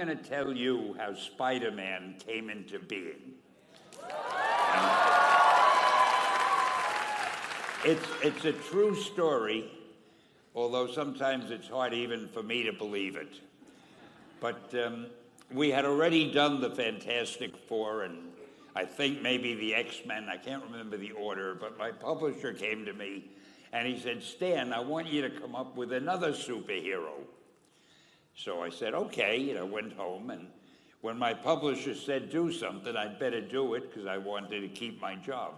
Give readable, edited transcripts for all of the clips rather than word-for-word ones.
going to tell you how Spider-Man came into being. It's a true story, although sometimes it's hard even for me to believe it. But we had already done the Fantastic Four, and I think maybe the X-Men. I can't remember the order, but my publisher came to me and he said, Stan, I want you to come up with another superhero. So I said, okay, went home, and when my publisher said do something, I'd better do it because I wanted to keep my job.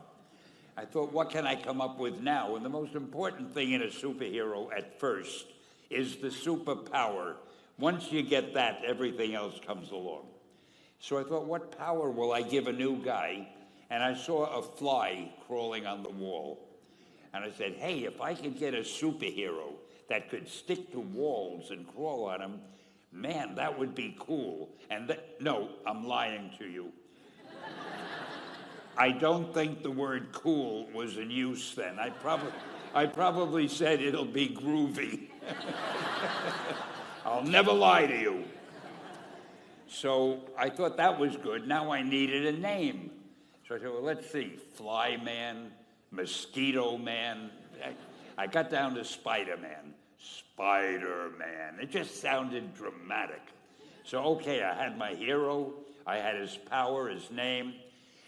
I thought, what can I come up with now? And the most important thing in a superhero at first is the superpower. Once you get that, everything else comes along. So I thought, what power will I give a new guy? And I saw a fly crawling on the wall. And I said, hey, if I could get a superhero that could stick to walls and crawl on them, man, that would be cool. And no, I'm lying to you. I don't think the word cool was in use then. I probably said it'll be groovy. I'll never lie to you. So I thought that was good. Now I needed a name. So I said, well, let's see, Fly Man, Mosquito Man. I got down to Spider-Man. Spider-Man. It just sounded dramatic. So, okay, I had my hero. I had his power, his name.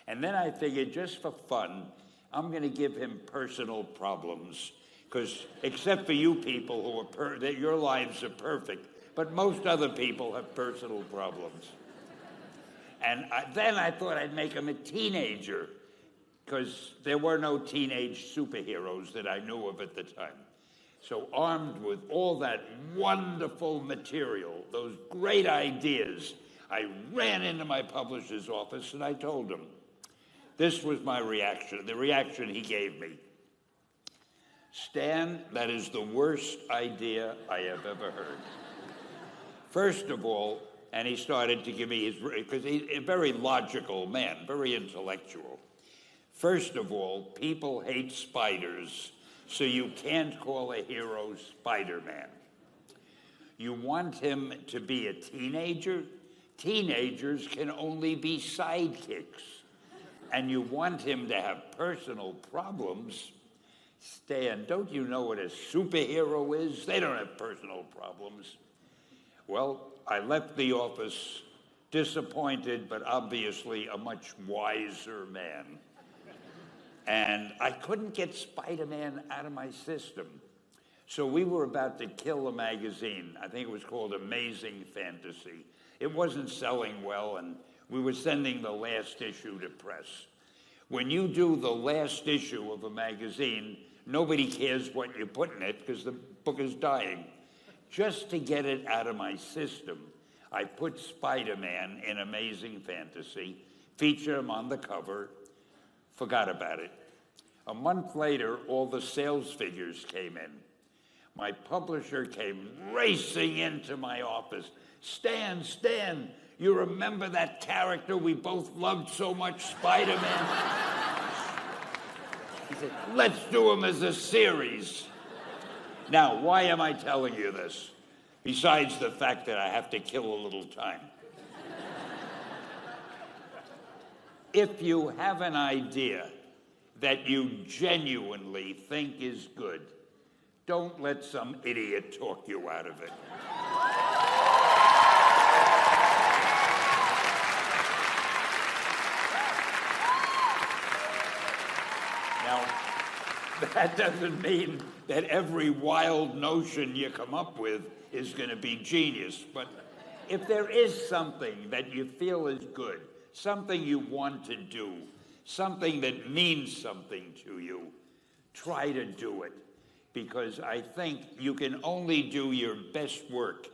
And then I figured, just for fun, I'm going to give him personal problems. Because except for you people that your lives are perfect, but most other people have personal problems. And then I thought I'd make him a teenager, because there were no teenage superheroes that I knew of at the time. So armed with all that wonderful material, those great ideas, I ran into my publisher's office and I told him. This was my reaction, the reaction he gave me. Stan, that is the worst idea I have ever heard. First of all, and he started to give me because he's a very logical man, very intellectual. First of all, people hate spiders, so you can't call a hero Spider-Man. You want him to be a teenager? Teenagers can only be sidekicks. And you want him to have personal problems? Stan, don't you know what a superhero is? They don't have personal problems. Well, I left the office disappointed, but obviously a much wiser man. And I couldn't get Spider-Man out of my system. So we were about to kill a magazine. I think it was called Amazing Fantasy. It wasn't selling well, and we were sending the last issue to press. When you do the last issue of a magazine, nobody cares what you put in it because the book is dying. Just to get it out of my system, I put Spider-Man in Amazing Fantasy, featured him on the cover, forgot about it. A month later, all the sales figures came in. My publisher came racing into my office. Stan, you remember that character we both loved so much, Spider-Man? He said, let's do him as a series. Now, why am I telling you this? Besides the fact that I have to kill a little time. If you have an idea that you genuinely think is good, don't let some idiot talk you out of it. Now, that doesn't mean that every wild notion you come up with is going to be genius. But if there is something that you feel is good, something you want to do, something that means something to you, try to do it. Because I think you can only do your best work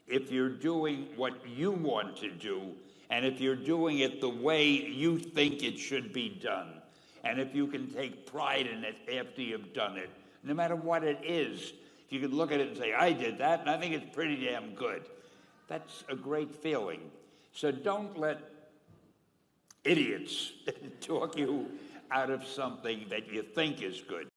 if you're doing what you want to do, and if you're doing it the way you think it should be done. And if you can take pride in it after you've done it, no matter what it is, if you can look at it and say, I did that, and I think it's pretty damn good. That's a great feeling. So don't let idiots talk you out of something that you think is good.